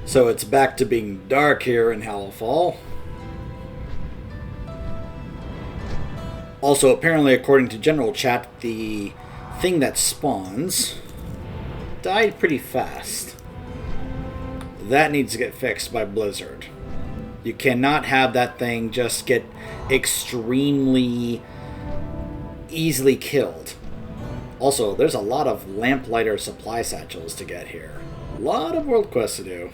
So it's back to being dark here in Hallowfall. Also, apparently, according to general chat, the thing that spawns died pretty fast. That needs to get fixed by Blizzard. You cannot have that thing just get extremely easily killed. Also, there's a lot of Lamplighter supply satchels to get here. A lot of world quests to do.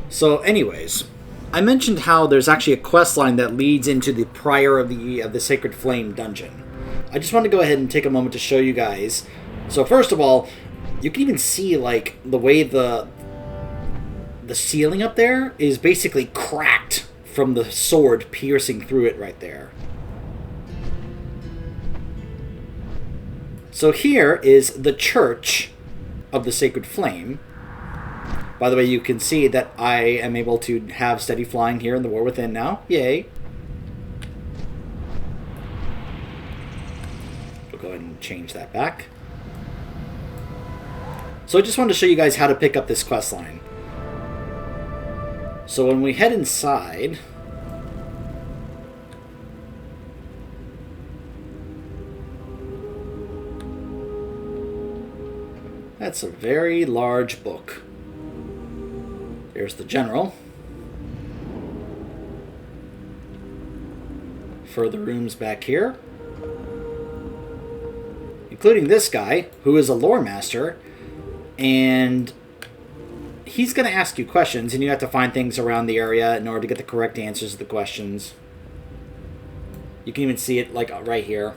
So anyways, I mentioned how there's actually a quest line that leads into the Priory of the Sacred Flame dungeon. I just want to go ahead and take a moment to show you guys. So first of all, you can even see like the way the ceiling up there is basically cracked from the sword piercing through it right there. So here is the Church of the Sacred Flame. By the way, you can see that I am able to have steady flying here in the War Within now. Yay. We'll go ahead and change that back. So I just wanted to show you guys how to pick up this quest line. So when we head inside, that's a very large book. Here's the general. Further rooms back here, including this guy, who is a lore master, and he's going to ask you questions, and you have to find things around the area in order to get the correct answers to the questions. You can even see it like right here.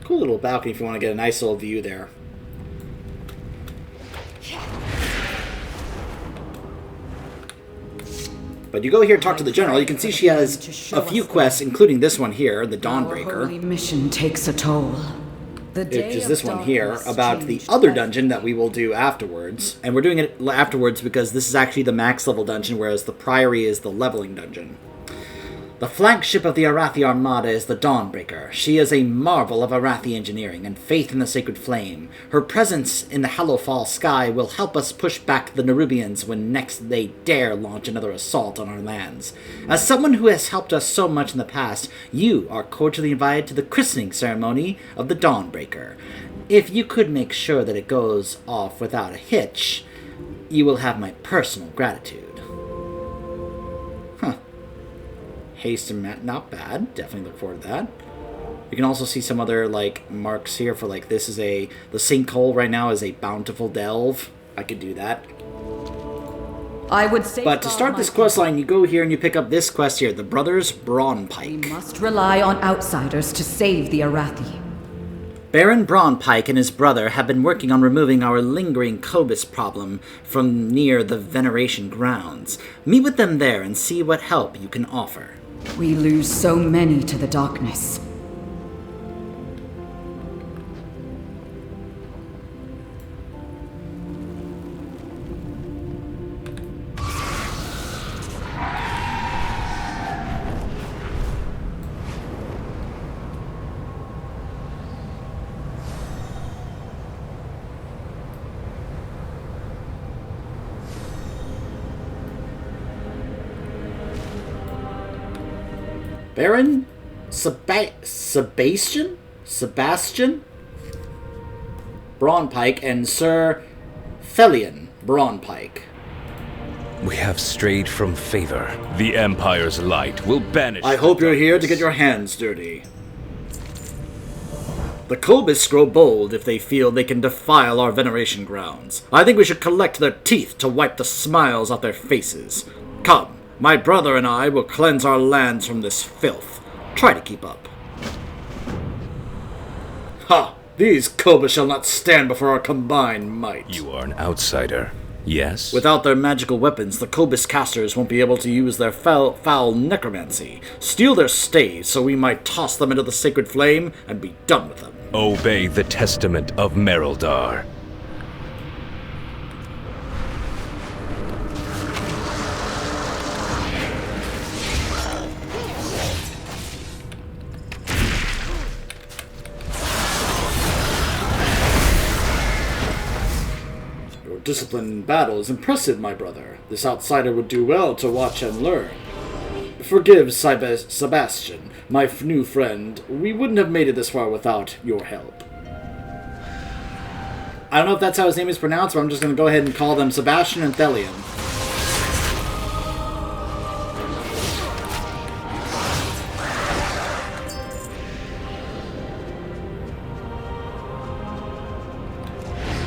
Cool little balcony if you want to get a nice little view there. But you go here and talk to the general, you can see she has a few quests, including this one here, the Dawnbreaker. Holy mission takes a toll. Which is this one here, about the other dungeon that we will do afterwards. And we're doing it afterwards because this is actually the max level dungeon, whereas the Priory is the leveling dungeon. The flagship of the Arathi Armada is the Dawnbreaker. She is a marvel of Arathi engineering and faith in the Sacred Flame. Her presence in the Hallowfall sky will help us push back the Nerubians when next they dare launch another assault on our lands. As someone who has helped us so much in the past, you are cordially invited to the christening ceremony of the Dawnbreaker. If you could make sure that it goes off without a hitch, you will have my personal gratitude. Haste and Matt, not bad. Definitely look forward to that. You can also see some other like marks here for like this is the sinkhole right now is a bountiful delve. I could do that. I would say. But to start this quest line, you go here and you pick up this quest here, the Brothers Brawnpike. We must rely on outsiders to save the Arathi. Baron Brawnpike and his brother have been working on removing our lingering Cobus problem from near the Veneration grounds. Meet with them there and see what help you can offer. We lose so many to the darkness. Baron Sebastian Brawnpike and Sir Thelian Brawnpike. We have strayed from favor. The Empire's light will banish. I hope you're here to get your hands dirty. The Cobus grow bold if they feel they can defile our veneration grounds. I think we should collect their teeth to wipe the smiles off their faces. Come. My brother and I will cleanse our lands from this filth. Try to keep up. Ha! These Cobus shall not stand before our combined might. You are an outsider, yes? Without their magical weapons, the Cobus casters won't be able to use their foul necromancy. Steal their staves so we might toss them into the Sacred Flame and be done with them. Obey the testament of Merildar. discipline in battle is impressive, my brother. This outsider would do well to watch and learn. Forgive Sebastian, my new friend. We wouldn't have made it this far without your help. I don't know if that's how his name is pronounced, but I'm just going to go ahead and call them Sebastian and Thelian.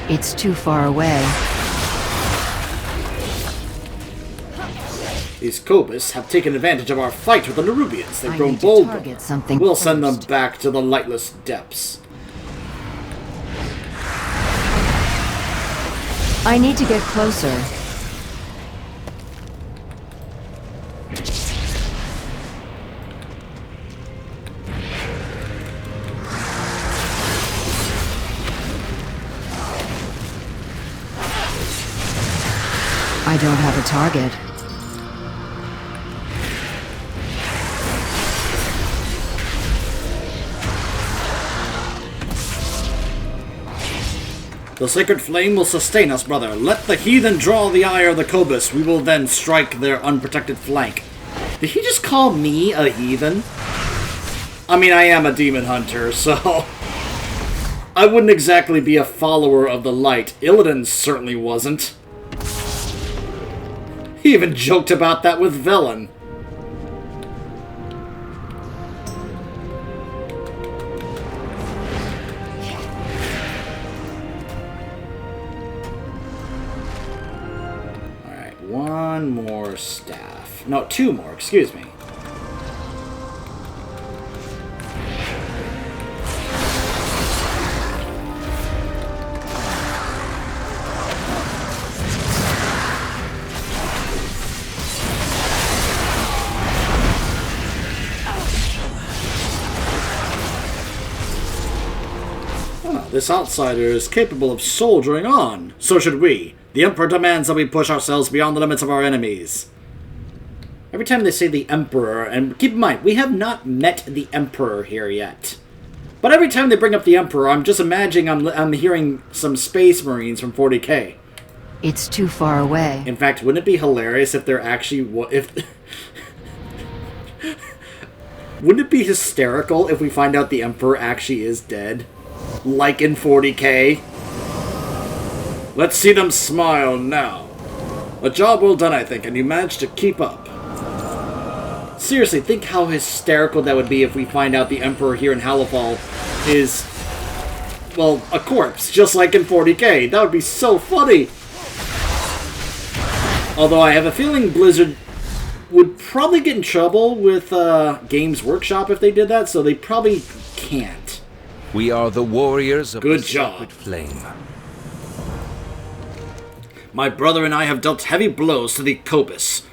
It's too far away. These Cobus have taken advantage of our fight with the Nerubians. They've grown need to bold. target something We'll send them first. back to the lightless depths. I need to get closer. I don't have a target. The sacred flame will sustain us, brother. Let the heathen draw the ire of the Cobus. We will then strike their unprotected flank. Did he just call me a heathen? I mean, I am a demon hunter, so... I wouldn't exactly be a follower of the light. Illidan certainly wasn't. He even joked about that with Velen. Alright, one more staff. No, two more, excuse me. This outsider is capable of soldiering on. So should we. The Emperor demands that we push ourselves beyond the limits of our enemies. Every time they say the Emperor, and keep in mind, we have not met the Emperor here yet. But every time they bring up the Emperor, I'm just imagining I'm hearing some Space Marines from 40k. It's too far away. In fact, wouldn't it be hilarious if they're actually... Wouldn't it be hysterical if we find out the Emperor actually is dead? Like in 40k. Let's see them smile now. A job well done, I think, and you managed to keep up. Seriously, think how hysterical that would be if we find out the Emperor here in Halifal is, well, a corpse, just like in 40k. That would be so funny. Although I have a feeling Blizzard would probably get in trouble with Games Workshop if they did that, so they probably can't. We are the warriors of Good the job. sacred flame. My brother and I have dealt heavy blows to the Cobus,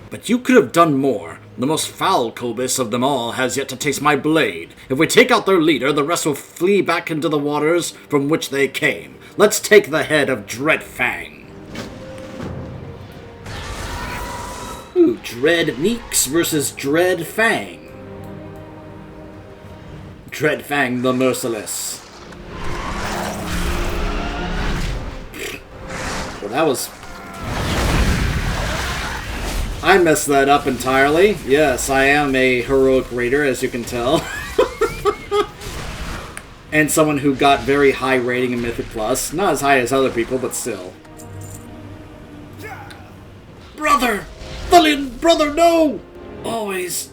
but you could have done more. The most foul Cobus of them all has yet to taste my blade. If we take out their leader, the rest will flee back into the waters from which they came. Let's take the head of Dreadfang. Ooh, PapaNeeks versus Dreadfang. Dreadfang the Merciless. Well, that was... I messed that up entirely. Yes, I am a heroic raider, as you can tell. And someone who got very high rating in Mythic Plus. Not as high as other people, but still. Brother! Thelian, brother, no! Always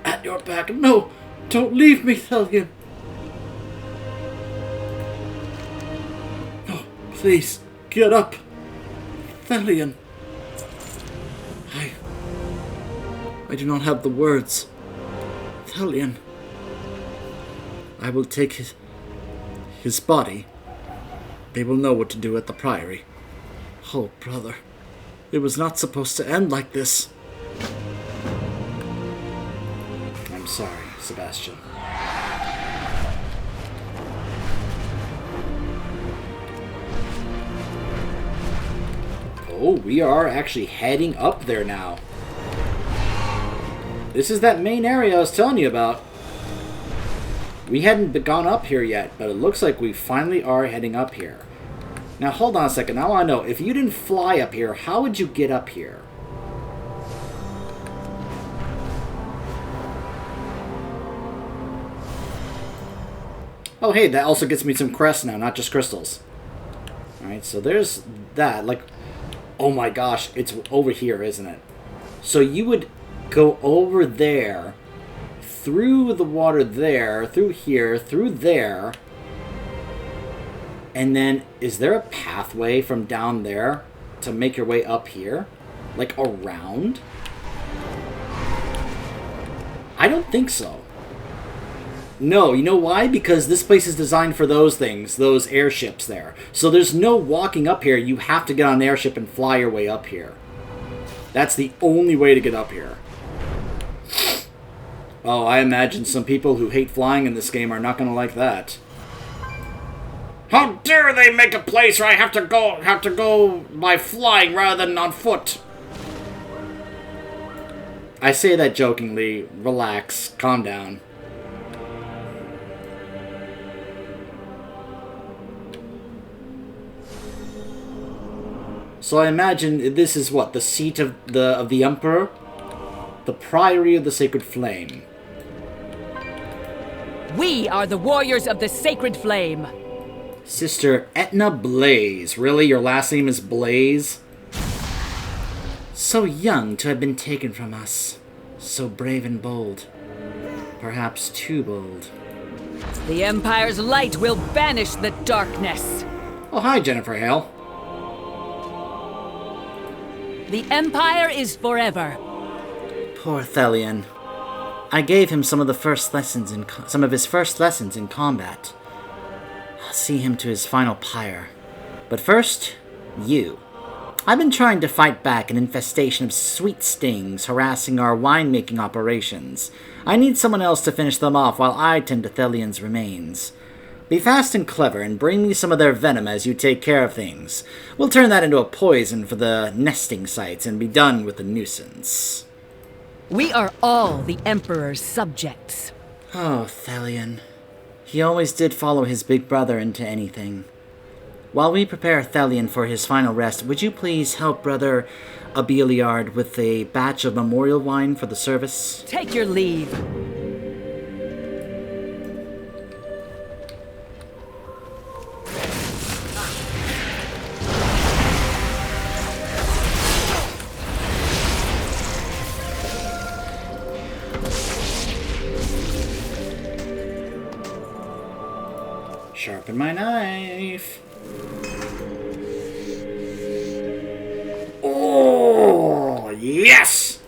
at your back. No! Don't leave me, Thelian. Oh, please, get up. Thelian. I do not have the words. Thelian. I will take his body. They will know what to do at the Priory. Oh, brother. It was not supposed to end like this. I'm sorry, Sebastian. Oh, we are actually heading up there now. This is that main area I was telling you about. We hadn't gone up here yet, but it looks like we finally are heading up here. Now, hold on a second. Now I know. If you didn't fly up here, how would you get up here? Oh, hey, that also gets me some crests now, not just crystals. Alright, so there's that. Like, oh my gosh, it's over here, isn't it? So you would go over there, through the water there, through here, through there. And then, is there a pathway from down there to make your way up here? Like, around? I don't think so. No, you know why? Because this place is designed for those things, those airships there. So there's no walking up here. You have to get on an airship and fly your way up here. That's the only way to get up here. Oh, I imagine some people who hate flying in this game are not going to like that. How dare they make a place where I have to go by flying rather than on foot? I say that jokingly. Relax. Calm down. So I imagine this is what? The seat of the Emperor? The Priory of the Sacred Flame. We are the warriors of the Sacred Flame. Sister Etna Blaze. Really? Your last name is Blaze? So young to have been taken from us. So brave and bold. Perhaps too bold. The Empire's light will banish the darkness. Oh, hi, Jennifer Hale. The Empire is forever. Poor Thelion. I gave him some of his first lessons in combat. I'll see him to his final pyre. But first, you. I've been trying to fight back an infestation of sweet stings harassing our winemaking operations. I need someone else to finish them off while I tend to Thelion's remains. Be fast and clever and bring me some of their venom as you take care of things. We'll turn that into a poison for the nesting sites and be done with the nuisance. We are all the Emperor's subjects. Oh, Thelion. He always did follow his big brother into anything. While we prepare Thelion for his final rest, would you please help Brother Abeliard with a batch of memorial wine for the service? Take your leave. Sharpen my knife. Oh, yes!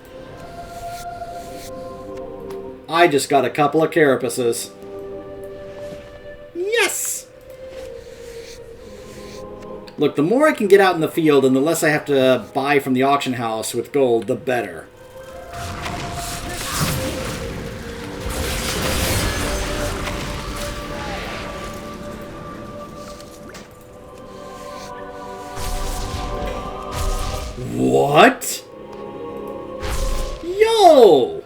I just got a couple of carapaces. Yes! Look, the more I can get out in the field and the less I have to buy from the auction house with gold, the better. What? Yo!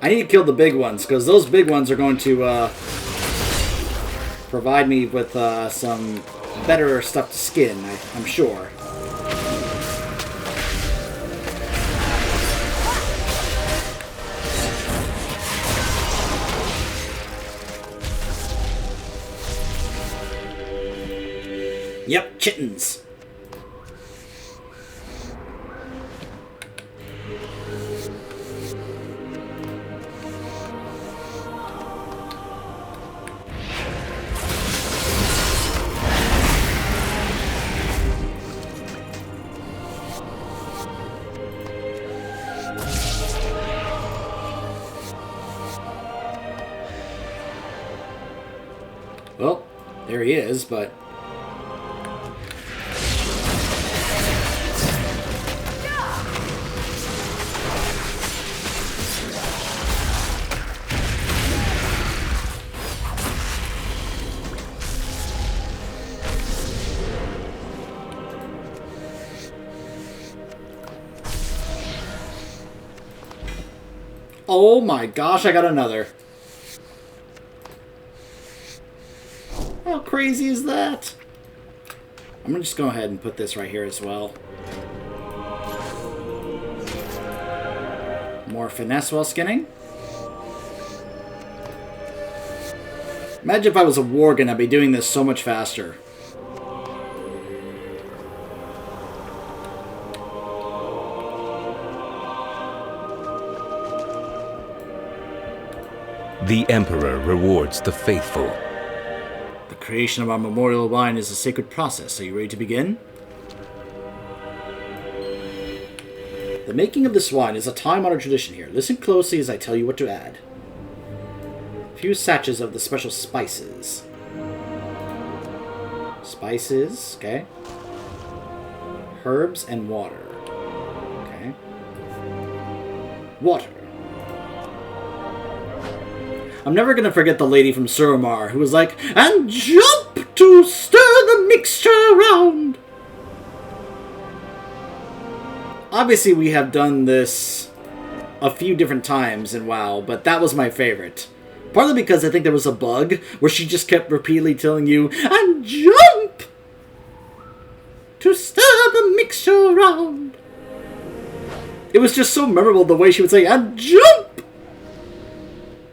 I need to kill the big ones, because those big ones are going to provide me with some better stuff to skin, I'm sure. Yep, chittens. Well, there he is, but... Oh my gosh, I got another. How crazy is that? I'm gonna just go ahead and put this right here as well. More finesse while skinning. Imagine if I was a Worgen, I'd be doing this so much faster. The Emperor rewards the faithful. The creation of our memorial wine is a sacred process. Are you ready to begin? The making of this wine is a time-honored tradition here. Listen closely as I tell you what to add. A few sachets of the special spices. Spices, okay. Herbs and water. Okay. Water. I'm never going to forget the lady from Suramar who was like, "And jump to stir the mixture around." Obviously, we have done this a few different times in WoW, but that was my favorite. Partly because I think there was a bug where she just kept repeatedly telling you, "And jump to stir the mixture around." It was just so memorable the way she would say, "And jump!"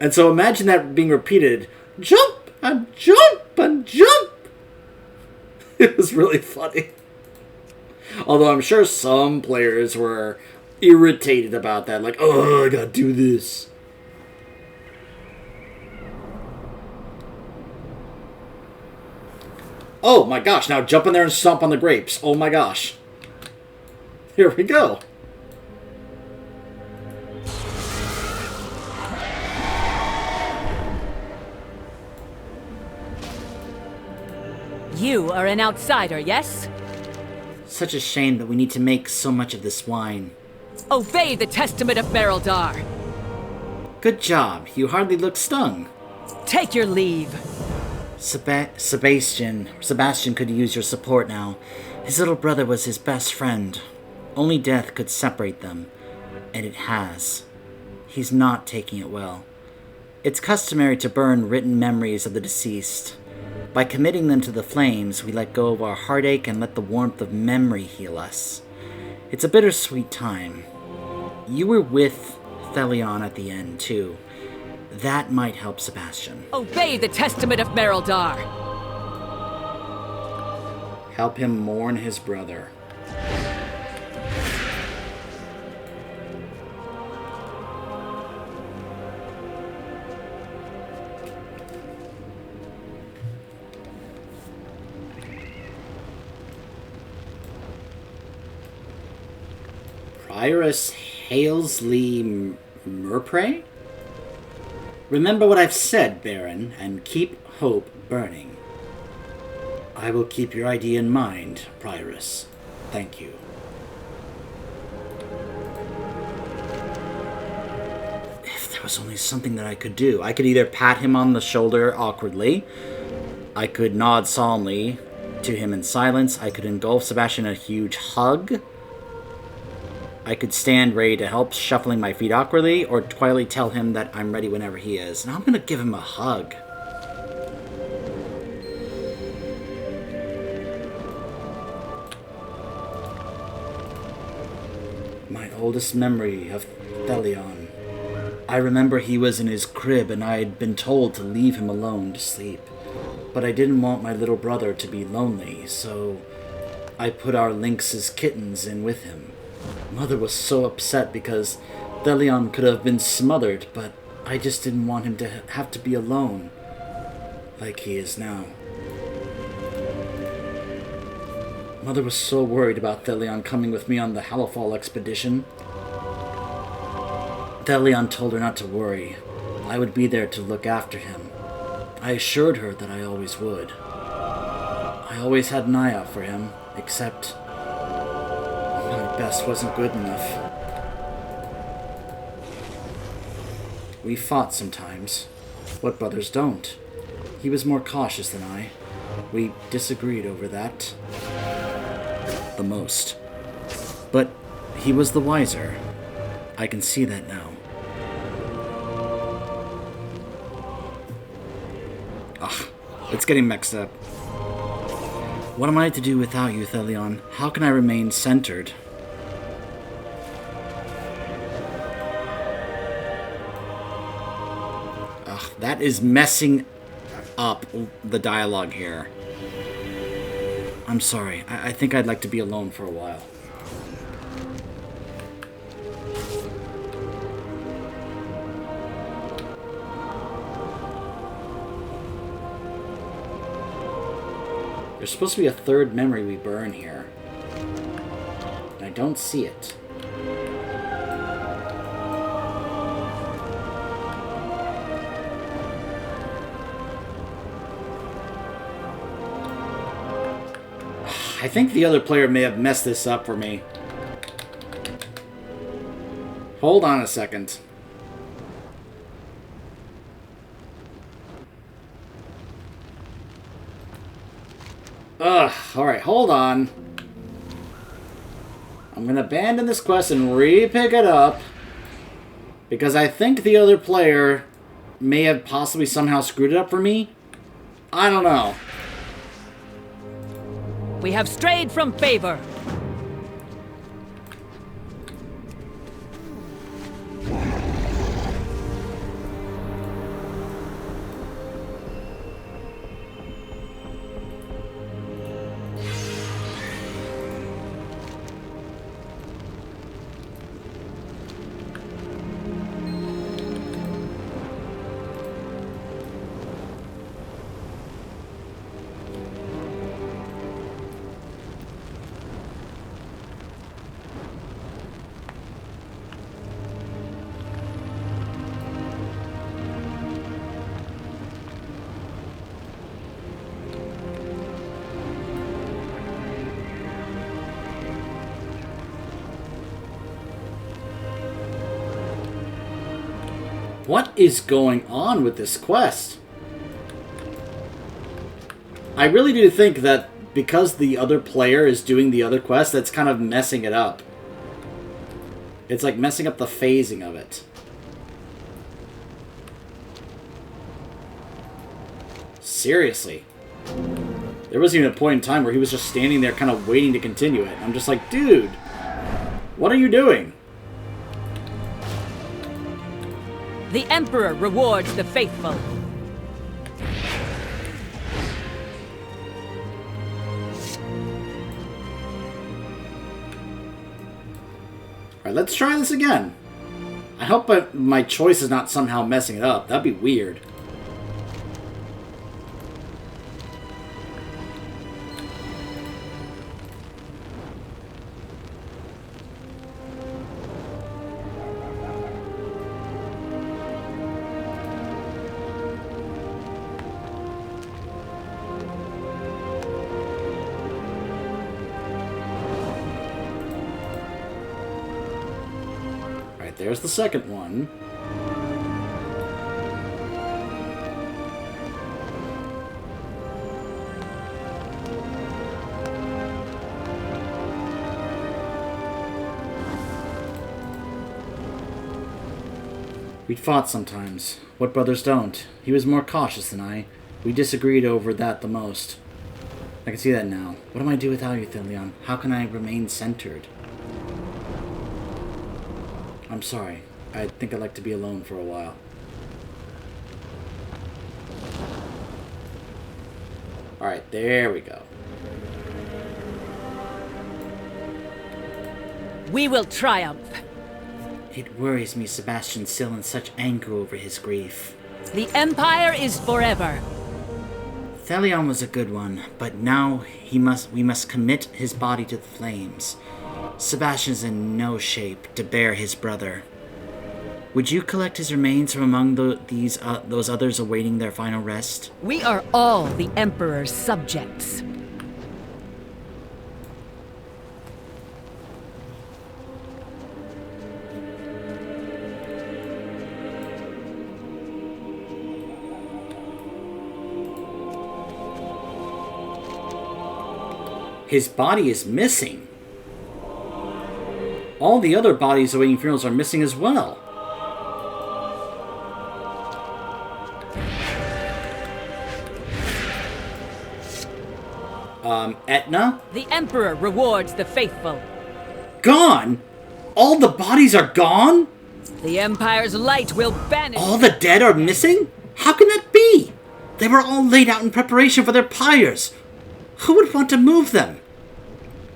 And so imagine that being repeated. Jump and jump and jump. It was really funny. Although I'm sure some players were irritated about that. Like, oh, I gotta do this. Oh my gosh, now jump in there and stomp on the grapes. Oh my gosh. Here we go. You are an outsider, yes? Such a shame that we need to make so much of this wine. Obey the testament of Merildar. Good job. You hardly look stung. Take your leave. Sebastian could use your support now. His little brother was his best friend. Only death could separate them. And it has. He's not taking it well. It's customary to burn written memories of the deceased. By committing them to the flames, we let go of our heartache and let the warmth of memory heal us. It's a bittersweet time. You were with Thelion at the end, too. That might help Sebastian. Obey the testament of Merildar. Help him mourn his brother. Prioress Halesley Murpray? Remember what I've said, Baron, and keep hope burning. I will keep your idea in mind, Prioress. Thank you. If there was only something that I could do. I could either pat him on the shoulder awkwardly. I could nod solemnly to him in silence. I could engulf Sebastian in a huge hug. I could stand ready to help, shuffling my feet awkwardly, or quietly tell him that I'm ready whenever he is. And I'm going to give him a hug. My oldest memory of Thelion. I remember he was in his crib and I had been told to leave him alone to sleep. But I didn't want my little brother to be lonely, so I put our Lynx's kittens in with him. Mother was so upset because Thelion could have been smothered, but I just didn't want him to have to be alone, like he is now. Mother was so worried about Thelion coming with me on the Hallowfall expedition. Thelion told her not to worry. I would be there to look after him. I assured her that I always would. I always had an eye out for him, except my best wasn't good enough. We fought sometimes. What brothers don't? He was more cautious than I. We disagreed over that. The most. But he was the wiser. I can see that now. It's getting mixed up. What am I to do without you, Thelion? How can I remain centered? Ugh, that is messing up the dialogue here. I'm sorry. I think I'd like to be alone for a while. There's supposed to be a third memory we burn here. And I don't see it. I think the other player may have messed this up for me. Hold on a second. Ugh, alright, hold on. I'm gonna abandon this quest and re-pick it up. Because I think the other player may have possibly somehow screwed it up for me. I don't know. We have strayed from favor. What is going on with this quest? I really do think that because the other player is doing the other quest, that's kind of messing it up. It's like messing up the phasing of it. Seriously. There wasn't even a point in time where he was just standing there kind of waiting to continue it. I'm just like, dude, what are you doing? The Emperor rewards the faithful. Alright, let's try this again. I hope my choice is not somehow messing it up. That'd be weird. There's the second one. We'd fought sometimes. What brothers don't? He was more cautious than I. We disagreed over that the most. I can see that now. What am I to do without you, Thelion? How can I remain centered? I'm sorry. I think I'd like to be alone for a while. Alright, there we go. We will triumph. It worries me Sebastian's still in such anger over his grief. The Empire is forever. Thelion was a good one, but now we must commit his body to the flames. Sebastian's in no shape to bear his brother. Would you collect his remains from among those others awaiting their final rest? We are all the Emperor's subjects. His body is missing. All the other bodies awaiting funerals are missing as well. Etna? The Emperor rewards the faithful. Gone? All the bodies are gone? The Empire's light will banish... All the dead are missing? How can that be? They were all laid out in preparation for their pyres. Who would want to move them?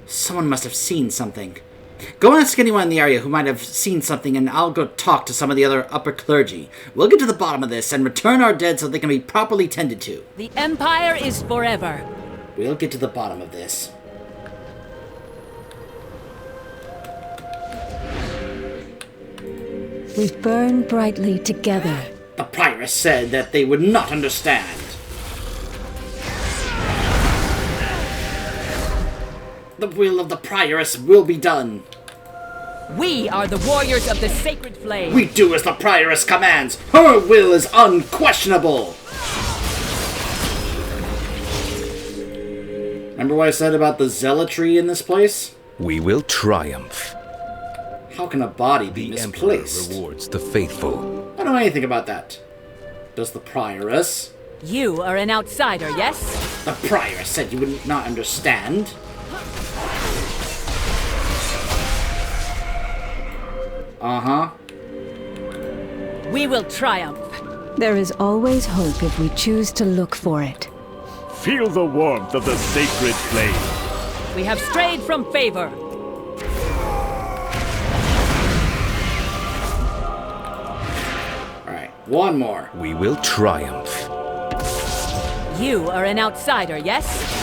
Someone must have seen something. Go ask anyone in the area who might have seen something, and I'll go talk to some of the other upper clergy. We'll get to the bottom of this and return our dead so they can be properly tended to. The Empire is forever. We'll get to the bottom of this. We burn brightly together. The Prioress said that they would not understand. The will of the Prioress will be done. We are the warriors of the sacred flame. We do as the Prioress commands. Her will is unquestionable. Remember what I said about the zealotry in this place? We will triumph. How can a body be The misplaced? Emperor rewards the faithful. I don't know anything about that. Does the Prioress? You are an outsider, yes? The Prioress said you would not understand. Uh-huh. We will triumph. There is always hope if we choose to look for it. Feel the warmth of the sacred flame. We have strayed from favor. Alright, one more. We will triumph. You are an outsider, yes?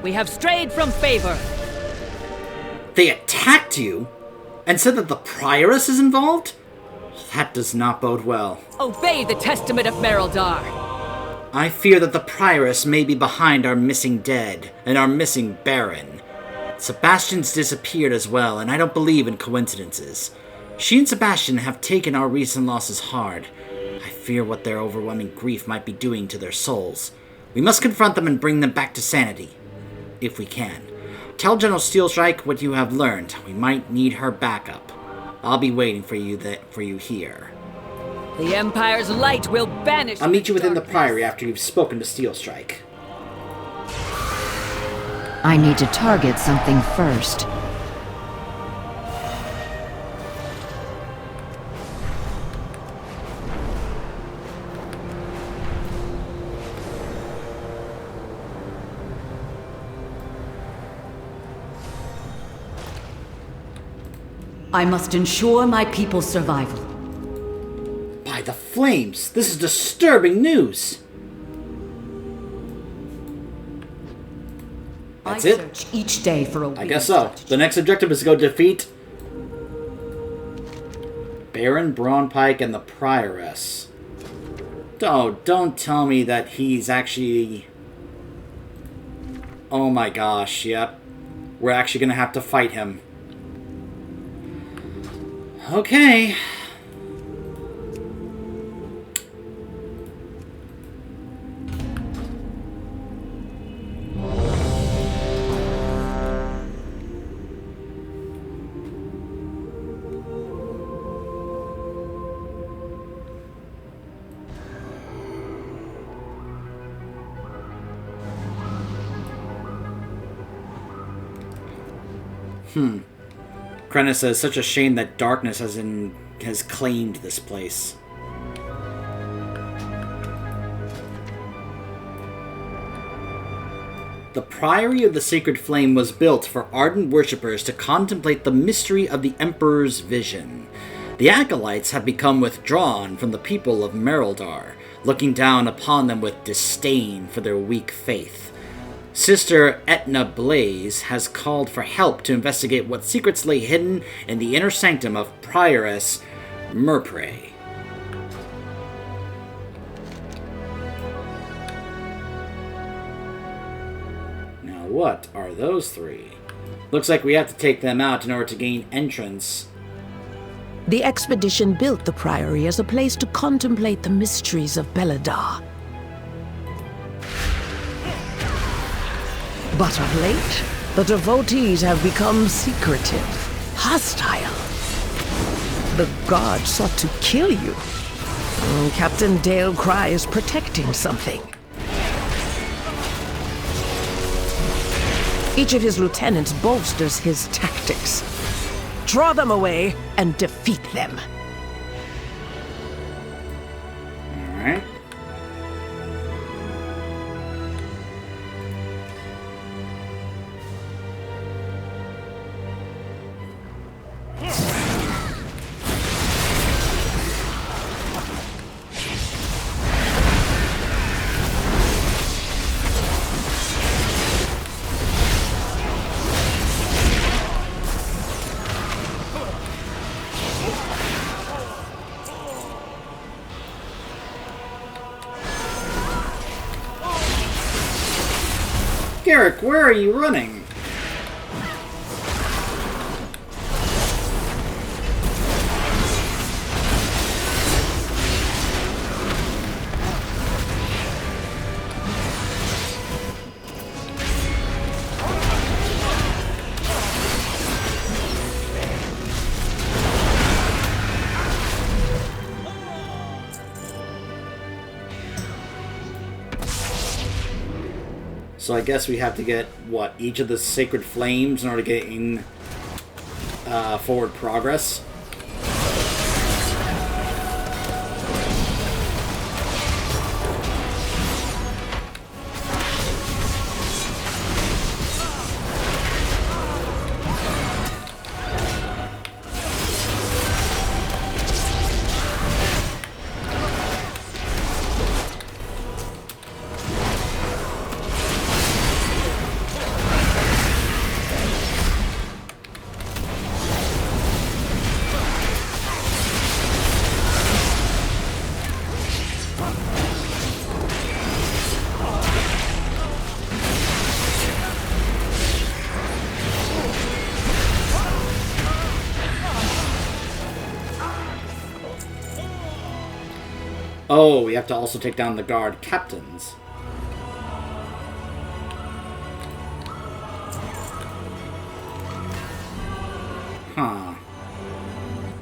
We have strayed from favor. They attacked you? And said that the Prioress is involved? That does not bode well. Obey the testament of Merildar. I fear that the Prioress may be behind our missing dead and our missing Baron. Sebastian's disappeared as well, and I don't believe in coincidences. She and Sebastian have taken our recent losses hard. I fear what their overwhelming grief might be doing to their souls. We must confront them and bring them back to sanity. If we can. Tell General Steelstrike what you have learned. We might need her backup. I'll be waiting for you here. The Empire's light will banish... I'll meet you within the Priory after you've spoken to Steelstrike. I need to target something first. I must ensure my people's survival. By the flames! This is disturbing news! That's I it? search each day for a I guess so. The next objective is to go defeat Baron Braunpike and the Prioress. Oh, don't tell me that he's actually... Oh my gosh, yep. We're actually gonna have to fight him. Okay. Krenna says, such a shame that darkness has claimed this place. The Priory of the Sacred Flame was built for ardent worshippers to contemplate the mystery of the Emperor's vision. The Acolytes have become withdrawn from the people of Merildar, looking down upon them with disdain for their weak faith. Sister Etna Blaze has called for help to investigate what secrets lay hidden in the inner sanctum of Prioress Murpray. Now what are those three? Looks like we have to take them out in order to gain entrance. The expedition built the Priory as a place to contemplate the mysteries of Beledar. But of late, The devotees have become secretive, hostile. The god sought to kill you. Captain Dale Cry is protecting something. Each of his lieutenants bolsters his tactics. Draw them away and defeat them. All right. Garrick, where are you running? So I guess we have to get, what, each of the sacred flames in order to gain forward progress. Oh, we have to also take down the guard captains. Huh.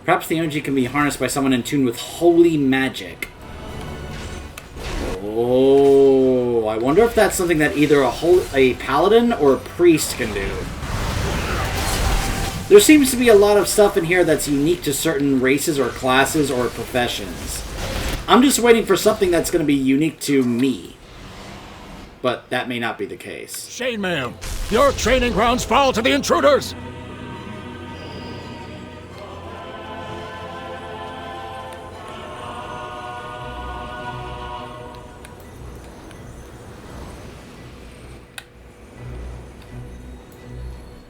Perhaps the energy can be harnessed by someone in tune with holy magic. Oh, I wonder if that's something that either a paladin or a priest can do. There seems to be a lot of stuff in here that's unique to certain races or classes or professions. I'm just waiting for something that's going to be unique to me. But that may not be the case. Shane, ma'am, your training grounds fall to the intruders!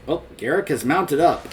Oh, Garrick has mounted up.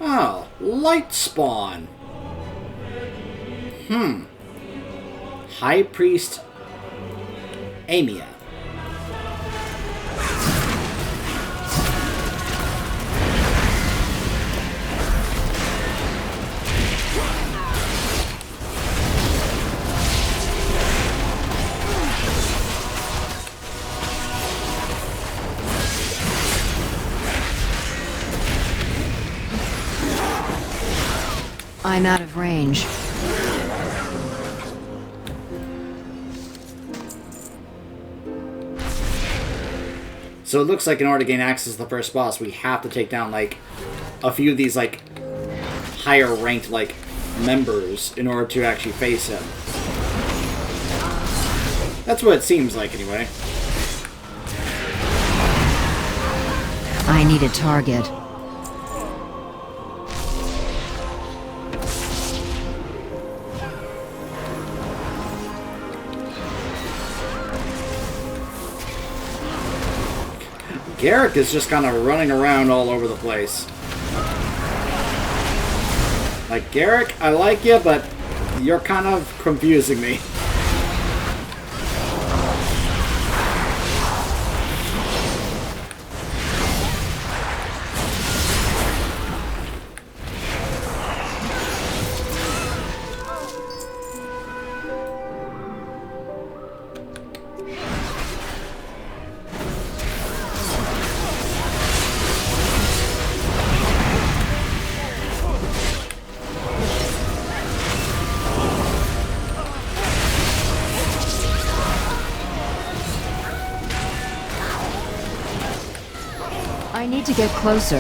Oh, light spawn. High Priest Amia. I'm out of range. So it looks like in order to gain access to the first boss, we have to take down, like, a few of these, like, higher ranked, like, members in order to actually face him. That's what it seems like, anyway. I need a target. Garrick is just kind of running around all over the place. Like, Garrick, I like you, but you're kind of confusing me. I need to get closer.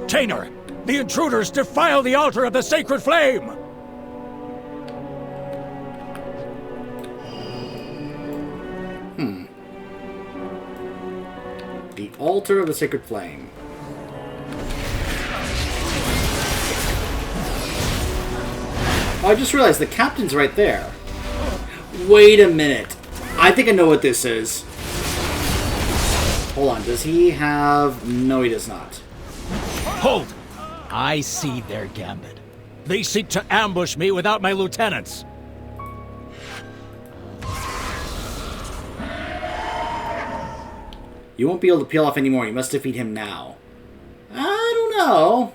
Tainer! The intruders defile the altar of the sacred flame! The altar of the sacred flame. Oh, I just realized the captain's right there. Wait a minute. I think I know what this is. Hold on, does he have... No, he does not. Hold! I see their gambit. They seek to ambush me without my lieutenants. You won't be able to peel off anymore. You must defeat him now. I don't know.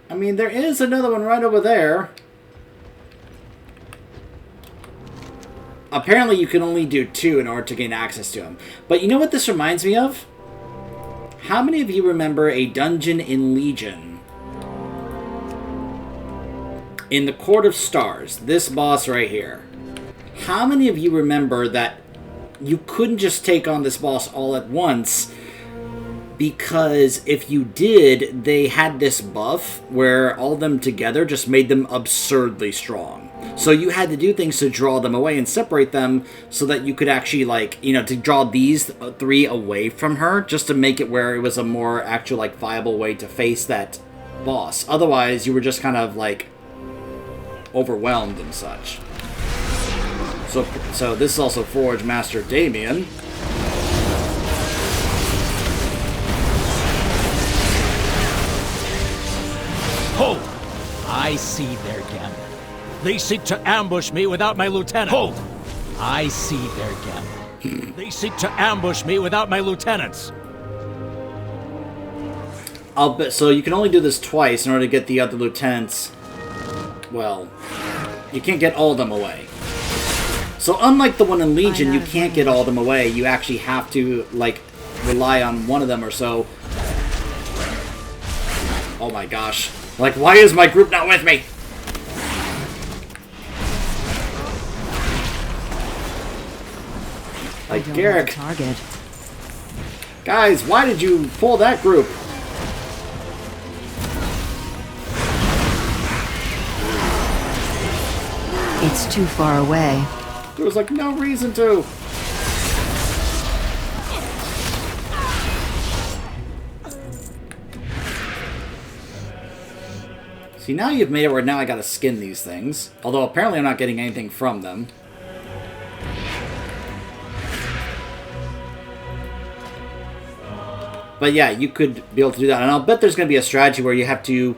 I mean, there is another one right over there. Apparently, you can only do 2 in order to gain access to him. But you know what this reminds me of? How many of you remember a dungeon in Legion? In the Court of Stars, this boss right here. How many of you remember that you couldn't just take on this boss all at once, because if you did, they had this buff where all of them together just made them absurdly strong. So you had to do things to draw them away and separate them so that you could actually, like, you know, to draw these 3 away from her, just to make it where it was a more actual, like, viable way to face that boss. Otherwise, you were just kind of, like, overwhelmed and such. So this is also Forge Master Damien. Hold! I see their gambit. They seek to ambush me without my lieutenant. Hold! I see their gambit. They seek to ambush me without my lieutenants. I'll bet. So you can only do this twice in order to get the other lieutenants. Well, you can't get all of them away. So unlike the one in Legion, you can't get all of them away. You actually have to, like, rely on one of them or so. Oh my gosh. Like, why is my group not with me? Like, Garrick. Target. Guys, why did you pull that group? It's too far away. There was, like, no reason to. See, now you've made it where now I gotta skin these things. Although, apparently I'm not getting anything from them. But yeah, you could be able to do that. And I'll bet there's gonna be a strategy where you have to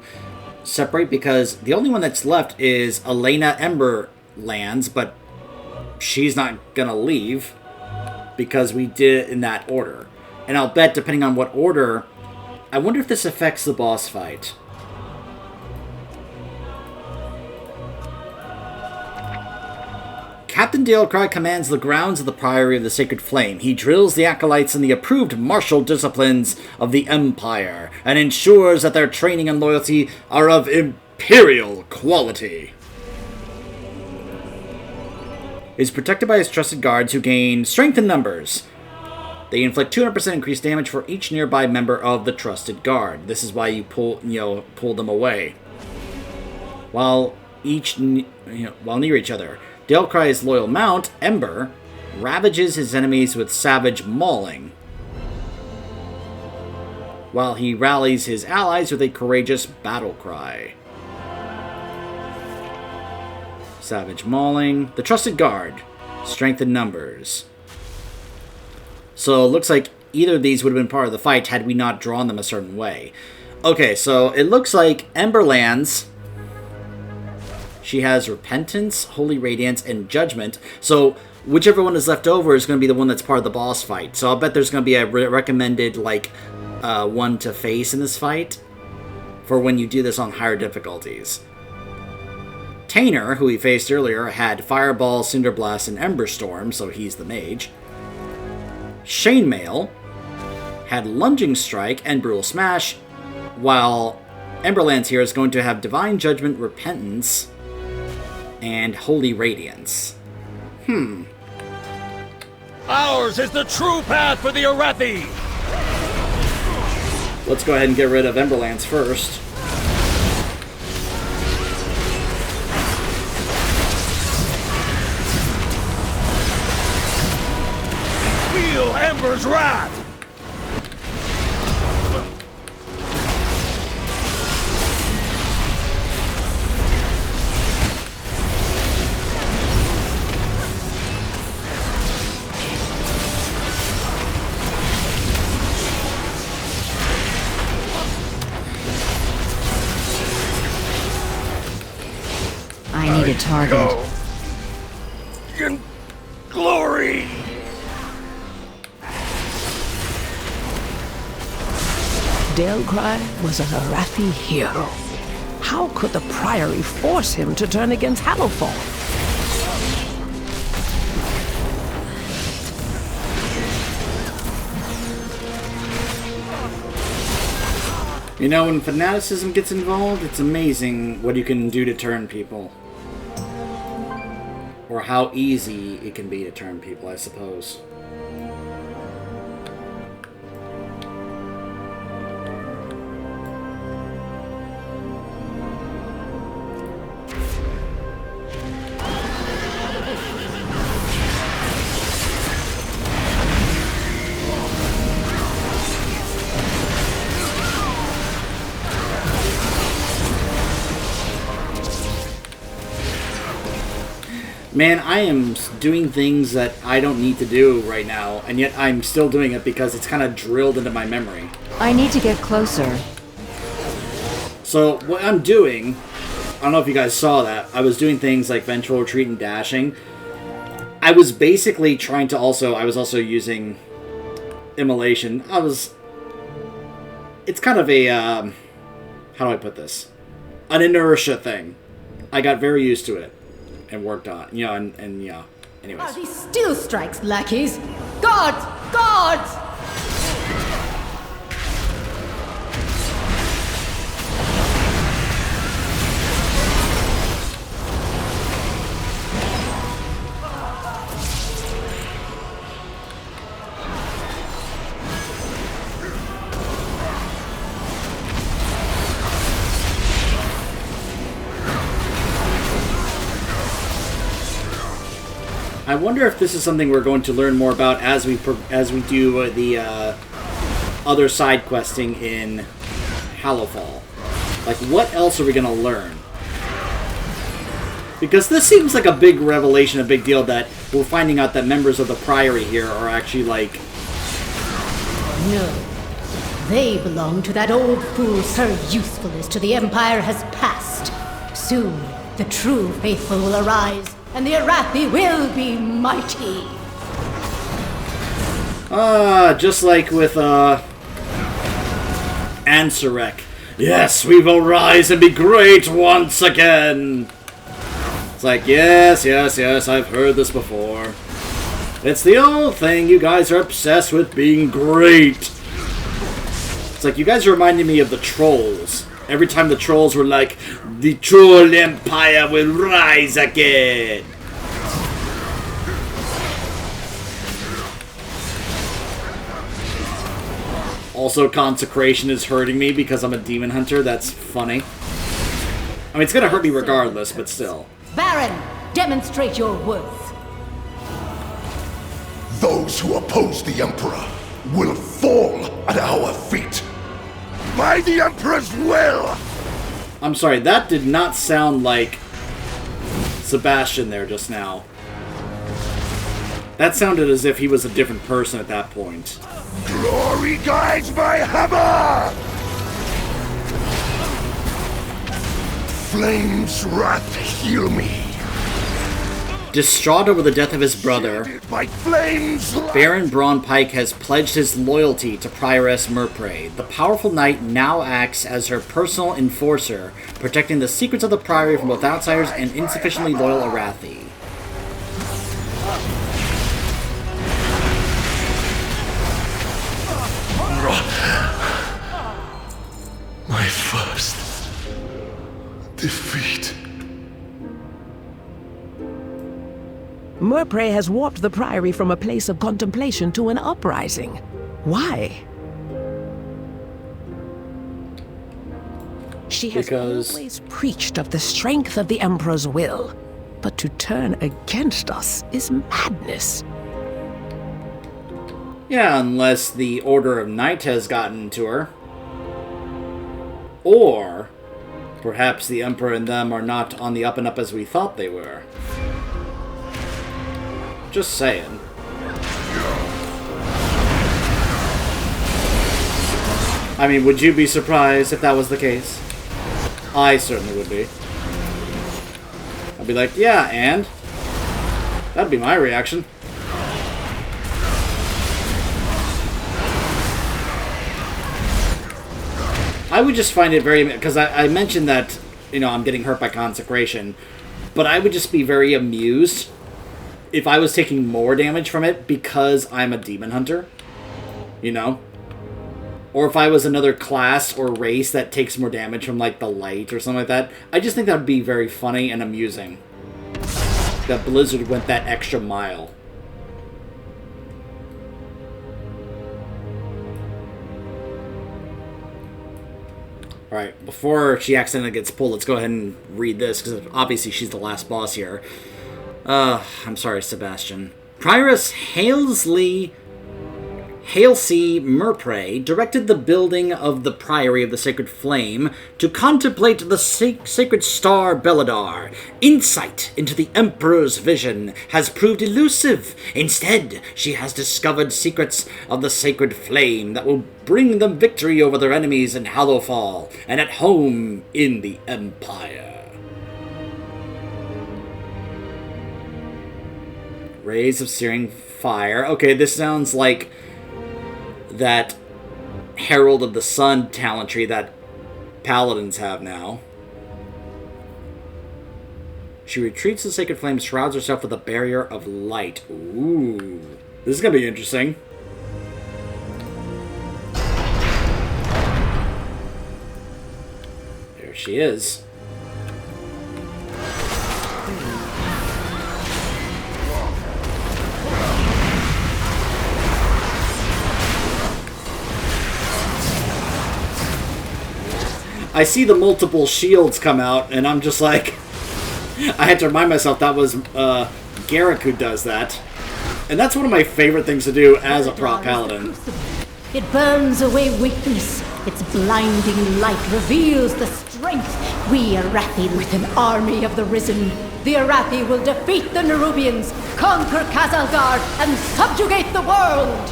separate, because the only one that's left is Elena Emberlands, but she's not gonna leave because we did it in that order. And I'll bet, depending on what order, I wonder if this affects the boss fight. Captain Dalecry commands the grounds of the Priory of the Sacred Flame. He drills the acolytes in the approved martial disciplines of the Empire and ensures that their training and loyalty are of imperial quality. Is protected by his trusted guards who gain strength in numbers. They inflict 200% increased damage for each nearby member of the trusted guard. This is why you pull them away. While near each other. Dalecry's loyal mount, Ember, ravages his enemies with savage mauling, while he rallies his allies with a courageous battle cry. Savage mauling. The trusted guard. Strength in numbers. So it looks like either of these would have been part of the fight had we not drawn them a certain way. Okay, so it looks like Ember lands. She has Repentance, Holy Radiance, and Judgment. So whichever one is left over is going to be the one that's part of the boss fight. So I'll bet there's going to be a recommended one to face in this fight for when you do this on higher difficulties. Tainer, who we faced earlier, had Fireball, Cinderblast, and Ember Storm, so he's the mage. Chainmail had Lunging Strike and Brutal Smash, while Emberlands here is going to have Divine Judgment, Repentance, and Holy Radiance. Ours is the true path for the Arathi! Let's go ahead and get rid of Emberlands first. Feel Ember's wrath! I need a target. In glory! Dalecry was an Arathi hero. How could the Priory force him to turn against Hallowfall? You know, when fanaticism gets involved, it's amazing what you can do to turn people. Or how easy it can be to turn people, I suppose. Man, I am doing things that I don't need to do right now, and yet I'm still doing it because it's kind of drilled into my memory. I need to get closer. So, what I'm doing, I don't know if you guys saw that, I was doing things like Vengeful Retreat and Dashing. I was basically trying to I was also using Immolation. It's kind of a, how do I put this? An inertia thing. I got very used to it. And worked on, anyways. Are these still strikes, lackeys? Guards! Guards! I wonder if this is something we're going to learn more about as we do the other side questing in Hallowfall. Like, what else are we going to learn? Because this seems like a big revelation, a big deal, that we're finding out that members of the Priory here are actually, like... No. They belong to that old fool, Her usefulness to the Empire has passed. Soon, the true faithful will arise, and the Arathi will be mighty. Just like with, Ansarek. Yes, we will rise and be great once again! It's like, yes, I've heard this before. It's the old thing, you guys are obsessed with being great. It's like, you guys are reminding me of the trolls. Every time the trolls were like, the troll empire will rise again. Also, consecration is hurting me because I'm a demon hunter. That's funny. I mean, it's gonna hurt me regardless, but still. Baron, demonstrate your worth. Those who oppose the Emperor will fall at our feet. By the Emperor's will! I'm sorry, that did not sound like Sebastian there just now. That sounded as if he was a different person at that point. Glory guides my hammer! Flame's wrath heal me. Distraught over the death of his brother, Baron Braun Pike has pledged his loyalty to Prioress Merprey. The powerful knight now acts as her personal enforcer, protecting the secrets of the Priory from both outsiders and insufficiently loyal Arathi. My first defeat. Merprey has warped the Priory from a place of contemplation to an uprising. Why? She has always preached of the strength of the Emperor's will, but to turn against us is madness. Yeah, unless the Order of Night has gotten to her. Or perhaps the Emperor and them are not on the up and up as we thought they were. Just saying. I mean, would you be surprised if that was the case? I certainly would be. I'd be like, yeah, and? That'd be my reaction. I would just find it very... Because I mentioned that, you know, I'm getting hurt by consecration. But I would just be very amused if I was taking more damage from it because I'm a demon hunter. You know? Or if I was another class or race that takes more damage from, like, the light or something like that. I just think that would be very funny and amusing. That Blizzard went that extra mile. Alright, before she accidentally gets pulled, let's go ahead and read this, because obviously she's the last boss here. I'm sorry, Sebastian. Prioress Halesey Merprey directed the building of the Priory of the Sacred Flame to contemplate the sacred star Belladar. Insight into the Emperor's vision has proved elusive. Instead, she has discovered secrets of the Sacred Flame that will bring them victory over their enemies in Hallowfall and at home in the Empire. Rays of searing fire. Okay, this sounds like that Herald of the Sun talent tree that paladins have now. She retreats to the Sacred Flame, shrouds herself with a barrier of light. Ooh. This is going to be interesting. There she is. I see the multiple shields come out, and I'm just like... I had to remind myself that was Garrick who does that. And that's one of my favorite things to do as a prop paladin. It burns away weakness. Its blinding light reveals the strength. We Arathi with an army of the Risen. The Arathi will defeat the Nerubians, conquer Kazalgard, and subjugate the world!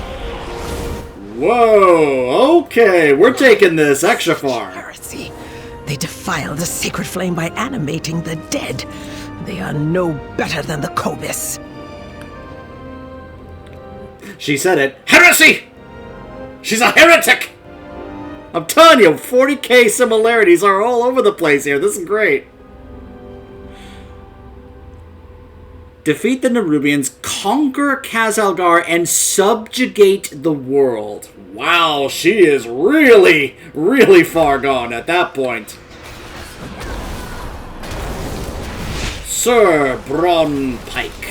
Whoa, okay, we're taking this extra far. Heresy. They defile the sacred flame by animating the dead. They are no better than the Kobis. She said it. Heresy! She's a heretic! I'm telling you, 40k similarities are all over the place here. This is great. Defeat the Nerubians, conquer Khazalgar, and subjugate the world. Wow, she is really, really far gone at that point. Sir Bron Pike.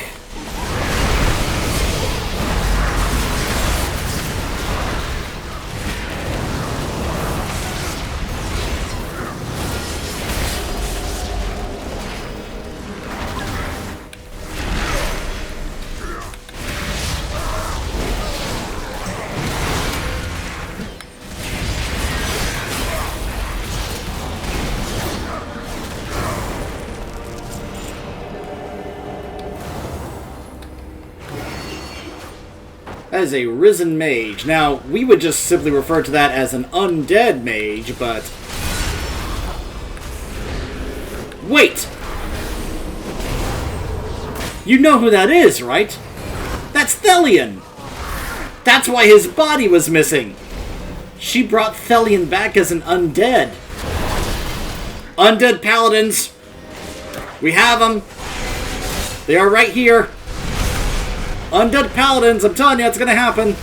That is a risen mage. Now, we would just simply refer to that as an undead mage, but... Wait! You know who that is, right? That's Thelion! That's why his body was missing! She brought Thelion back as an undead. Undead paladins! We have them! They are right here! Undead paladins, I'm telling you, it's gonna happen.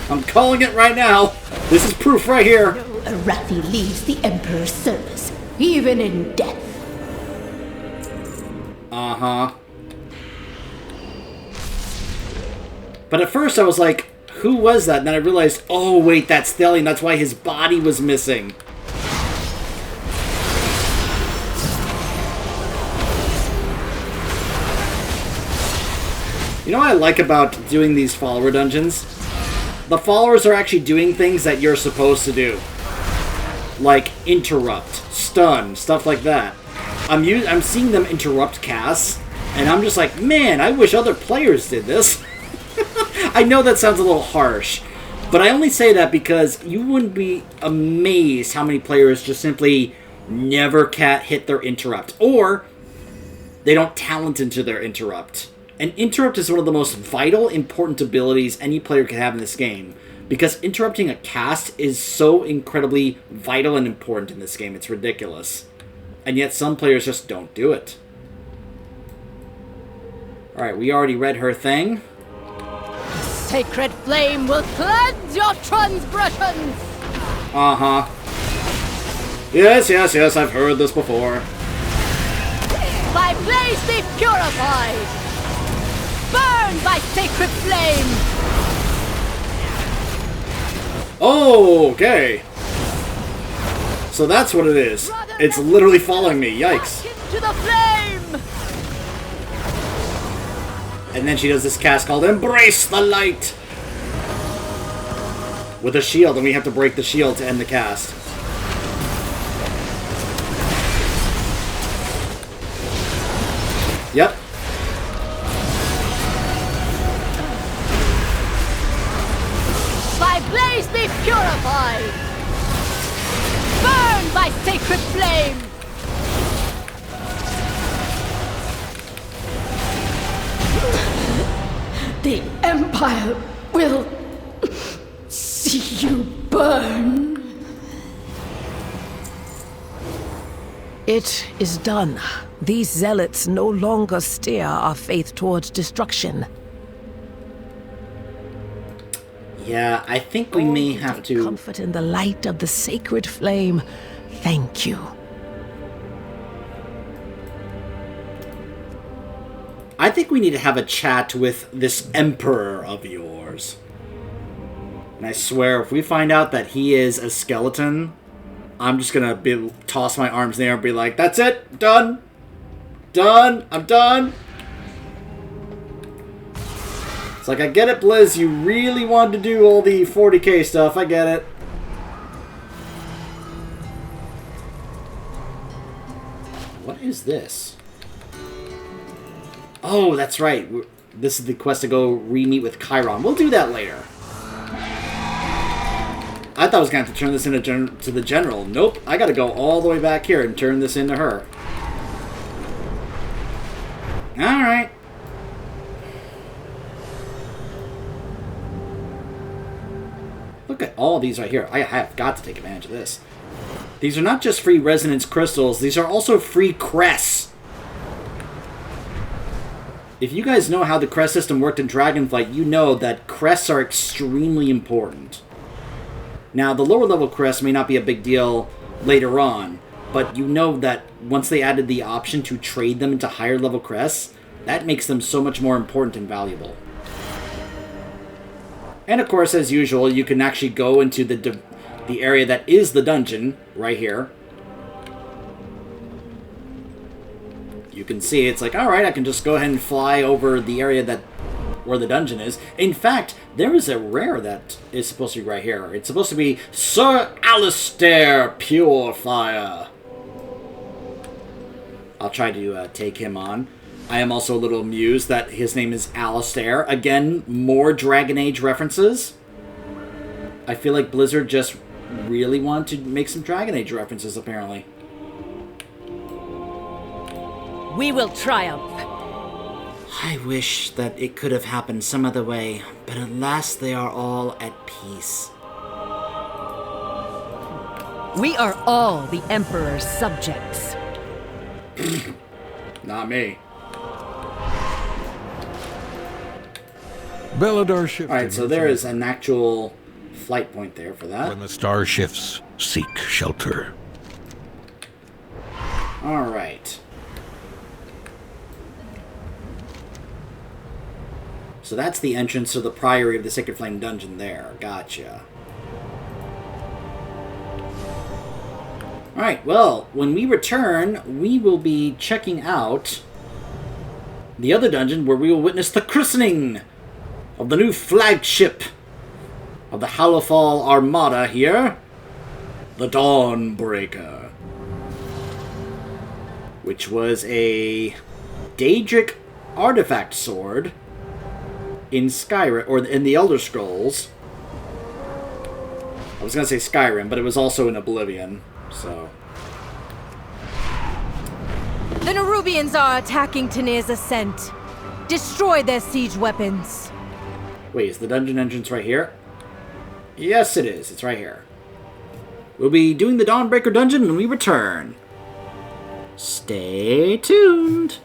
I'm calling it right now. This is proof right here. No Arathi leaves the Emperor's service, even in death. Uh-huh. But at first I was like, who was that? And then I realized, oh wait, that's Thelion. That's why his body was missing. You know what I like about doing these follower dungeons? The followers are actually doing things that you're supposed to do. Like interrupt, stun, stuff like that. I'm seeing them interrupt casts, and I'm just like, man, I wish other players did this. I know that sounds a little harsh, but I only say that because you wouldn't be amazed how many players just simply never hit their interrupt, or they don't talent into their interrupt. An interrupt is one of the most vital, important abilities any player can have in this game, because interrupting a cast is so incredibly vital and important in this game. It's ridiculous. And yet some players just don't do it. Alright, we already read her thing. Sacred flame will cleanse your transgressions! Uh-huh. Yes, yes, yes, I've heard this before. By blaze be purified! Burn by sacred flame! Oh, okay. So that's what it is. It's literally following me. Yikes. Into the flame! And then she does this cast called Embrace the Light! With a shield, and we have to break the shield to end the cast. Yep. By blaze be purified! Burn by sacred flame! The Empire will see you burn. It is done. These zealots no longer steer our faith towards destruction. Yeah, I think we may have to... Comfort in the light of the sacred flame. Thank you. I think we need to have a chat with this emperor of yours. And I swear, if we find out that he is a skeleton, I'm just gonna toss my arms in the air and be like, that's it, done. Done, I'm done. It's like, I get it, Blizz, you really wanted to do all the 40k stuff, I get it. What is this? Oh, that's right. This is the quest to go re-meet with Chiron. We'll do that later. I thought I was going to have to turn this into to the general. Nope, I got to go all the way back here and turn this into her. Alright. Look at all these right here. I have got to take advantage of this. These are not just free resonance crystals, these are also free crests. If you guys know how the crest system worked in Dragonflight, you know that crests are extremely important. Now, the lower level crests may not be a big deal later on, but you know that once they added the option to trade them into higher level crests, that makes them so much more important and valuable. And of course, as usual, you can actually go into the area that is the dungeon, right here. You can see it's like, alright, I can just go ahead and fly over the area where the dungeon is. In fact, there is a rare that is supposed to be right here. It's supposed to be Sir Alistair Purifier. I'll try to take him on. I am also a little amused that his name is Alistair. Again, more Dragon Age references. I feel like Blizzard just really wanted to make some Dragon Age references, apparently. We will triumph. I wish that it could have happened some other way, but alas, they are all at peace. We are all the Emperor's subjects. Not me. Belladar shifting. Alright, so there is an actual flight point there for that. When the star shifts, seek shelter. Alright. So that's the entrance to the Priory of the Sacred Flame dungeon there. Gotcha. Alright, well, when we return, we will be checking out the other dungeon where we will witness the christening of the new flagship of the Hallowfall Armada here, the Dawnbreaker, which was a Daedric artifact sword in Skyrim, or in the Elder Scrolls. I was going to say Skyrim, but it was also in Oblivion, so... The Nerubians are attacking Tanir's Ascent. Destroy their siege weapons. Wait, is the dungeon entrance right here? Yes, it is. It's right here. We'll be doing the Dawnbreaker dungeon when we return. Stay tuned!